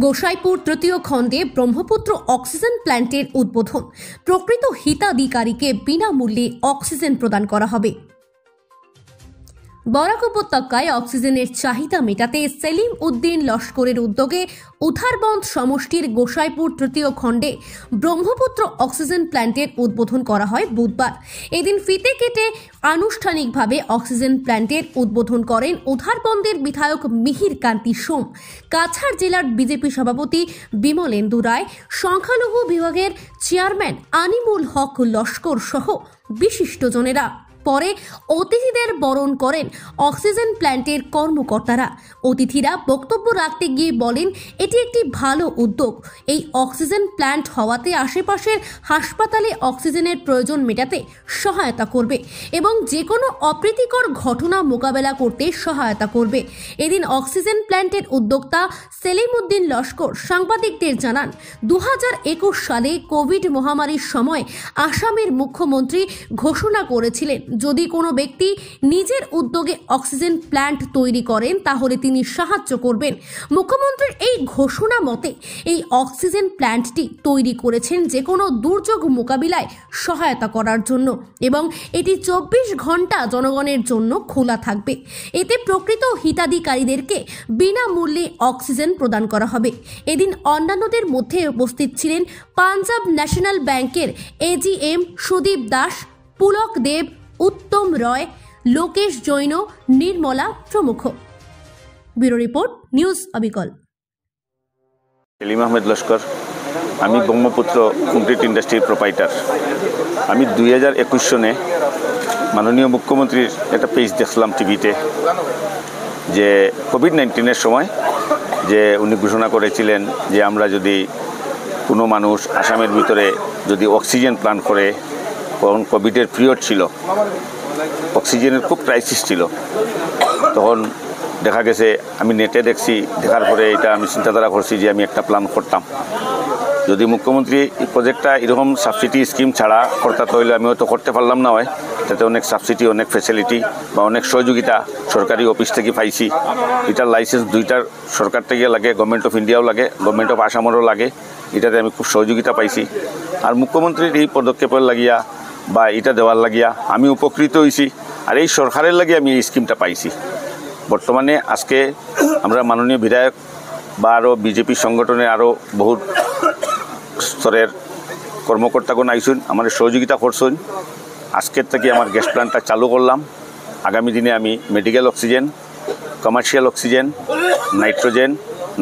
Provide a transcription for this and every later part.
গোসাইপুর তৃতীয় খণ্ডে ব্রহ্মপুত্র অক্সিজেন প্ল্যান্টের উদ্বোধন। প্রকৃত হিতাধিকারীকে বিনামূল্যে অক্সিজেন প্রদান করা হবে। বরাক উপত্যকায় অক্সিজেনের চাহিদা মেটাতে সেলিম উদ্দিন লস্করের উদ্যোগে উধারবন্দ সমষ্টির গোসাইপুর তৃতীয় খণ্ডে ব্রহ্মপুত্র অক্সিজেন প্ল্যান্টের উদ্বোধন করা হয় বুধবার। এদিন ফিতে কেটে আনুষ্ঠানিকভাবে অক্সিজেন প্ল্যান্টের উদ্বোধন করেন উধারবন্দের বিধায়ক মিহির কান্তি সোম, কাছাড় জেলার বিজেপি সভাপতি বিমলেন্দু রায়, সংখ্যালঘু বিভাগের চেয়ারম্যান আনিমুল হক লস্কর সহ বিশিষ্টজনেরা। পরে অতিথিদের বরণ করেন অক্সিজেন প্ল্যান্টের কর্মকর্তারা। অতিথিরা বক্তব্য রাখতে গিয়ে বলেন, এটি একটি ভালো উদ্যোগ। এই অক্সিজেন প্ল্যান্ট হওয়াতে আশেপাশের হাসপাতালে অক্সিজেনের প্রয়োজন মেটাতে সহায়তা করবে এবং যে কোনো অপ্রীতিকর ঘটনা মোকাবেলা করতে সহায়তা করবে। এদিন অক্সিজেন প্ল্যান্টের উদ্যোক্তা সেলিম উদ্দিন লস্কর সাংবাদিকদের জানান, 2021 সালে কোভিড মহামারীর সময় আসামের মুখ্যমন্ত্রী ঘোষণা করেছিলেন, যদি কোনো ব্যক্তি নিজের উদ্যোগে অক্সিজেন প্ল্যান্ট তৈরি করেন তাহলে তিনি সাহায্য করবেন। মুখ্যমন্ত্রীর এই ঘোষণা মতে এই অক্সিজেন প্ল্যান্টটি তৈরি করেছেন যে কোনো দুর্যোগ মোকাবিলায় সহায়তা করার জন্য এবং এটি 24 ঘন্টা জনগণের জন্য খোলা থাকবে। এতে প্রকৃত হিতাধিকারীদেরকে বিনামূল্যে অক্সিজেন প্রদান করা হবে। এদিন অন্যান্যদের মধ্যে উপস্থিত ছিলেন পাঞ্জাব ন্যাশনাল ব্যাংকের এজিএম সুদীপ দাস, পুলক দেব, উত্তম রয়, লোকেশ জৈন, নির্মলা প্রমুখ। ব্যুরো রিপোর্ট, নিউজ অবিকল। সেলিম আহমেদ লস্কর, আমি ব্রহ্মপুত্র কংক্রিট ইন্ডাস্ট্রির প্রোপাইটার। আমি 2021 সনে মাননীয় মুখ্যমন্ত্রীর একটা পেজ দেখলাম টিভিতে, যে কোভিড-19-এর সময় যে উনি ঘোষণা করেছিলেন যে আমরা যদি কোনো মানুষ আসামের ভিতরে যদি অক্সিজেন প্ল্যান্ট করে, তখন কোভিডের পিরিয়ড ছিল, অক্সিজেনের খুব ক্রাইসিস ছিল, তখন দেখা গেছে আমি নেটে দেখছি, দেখার পরে এটা আমি চিন্তাধারা করছি যে আমি একটা প্ল্যান করতাম। যদি মুখ্যমন্ত্রী এই প্রজেক্টটা এরকম সাবসিডি স্কিম ছাড়া করতে হইলে আমি হয়তো করতে পারলাম না হয়। তাতে অনেক সাবসিডি, অনেক ফ্যাসিলিটি বা অনেক সহযোগিতা সরকারি অফিস থেকে পাইছি। এটার লাইসেন্স দুইটার সরকার থেকে লাগে, গভর্নমেন্ট অফ ইন্ডিয়াও লাগে, গভর্নমেন্ট অফ আসামেরও লাগে। এটাতে আমি খুব সহযোগিতা পাইছি। আর মুখ্যমন্ত্রীর এই পদক্ষেপের লাগিয়া বা এটা দেওয়ার লাগিয়া আমি উপকৃত হয়েছি। আর এই সরকারের লাগিয়ে আমি এই স্কিমটা পাইছি। বর্তমানে আজকে আমরা মাননীয় বিধায়ক বা আরও বিজেপি সংগঠনে আরও বহুত স্তরের কর্মকর্তাগণ আইসুন, আমাদের সহযোগিতা করছেন। আজকের থেকে আমার গ্যাস প্ল্যান্টটা চালু করলাম। আগামী দিনে আমি medical oxygen, commercial oxygen,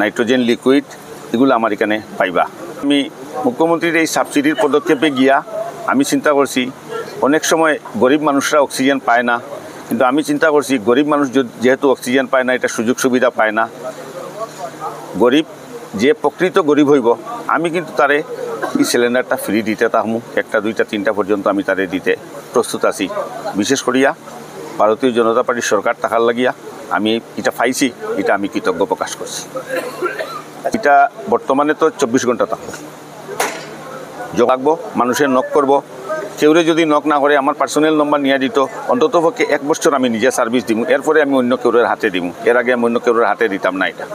nitrogen liquid এগুলো আমার এখানে পাইবা। আমি মুখ্যমন্ত্রীর এই সাবসিডির পদক্ষেপে গিয়া আমি চিন্তা করছি, অনেক সময় গরিব মানুষরা অক্সিজেন পায় না, কিন্তু আমি চিন্তা করছি গরিব মানুষ যেহেতু অক্সিজেন পায় না, এটা সুযোগ সুবিধা পায় না, গরিব যে প্রকৃত গরিব হইব আমি কিন্তু তারে এই সিলিন্ডারটা ফ্রি দিতে থাকবো, 1টা 2টা 3টা পর্যন্ত আমি তারে দিতে প্রস্তুত আছি। বিশেষ করিয়া ভারতীয় জনতা পার্টির সরকার থাকার লাগিয়া আমি এটা পাইছি, এটা আমি কৃতজ্ঞ প্রকাশ করছি। এটা বর্তমানে তো 24 ঘন্টা থাকবো, যোগাগবো, মানুষের নক করব। কেউরে যদি নক না করে আমার পার্সোনাল নম্বর নিয়ে দিত, অন্তত পক্ষে 1 বছর আমি নিজে সার্ভিস দিব, এরপরে আমি অন্য কেউরের হাতে দিব। এর আগে আমি অন্য কেউরের হাতে দিতাম না এটা।